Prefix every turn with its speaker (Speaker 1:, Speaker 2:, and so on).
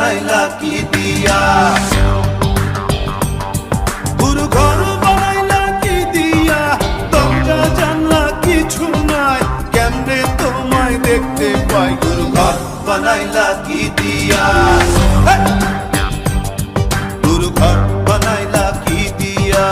Speaker 1: বানাইলা কি দিয়া, গুরু ঘর বানাইলা কি দিয়া, দরজা জানলা কিছু নাই, কেমনে তোমায় দেখতে পাই, গুরু ঘর বানাইলা কি দিয়া, গুরু ঘর বানাইলা কি দিয়া।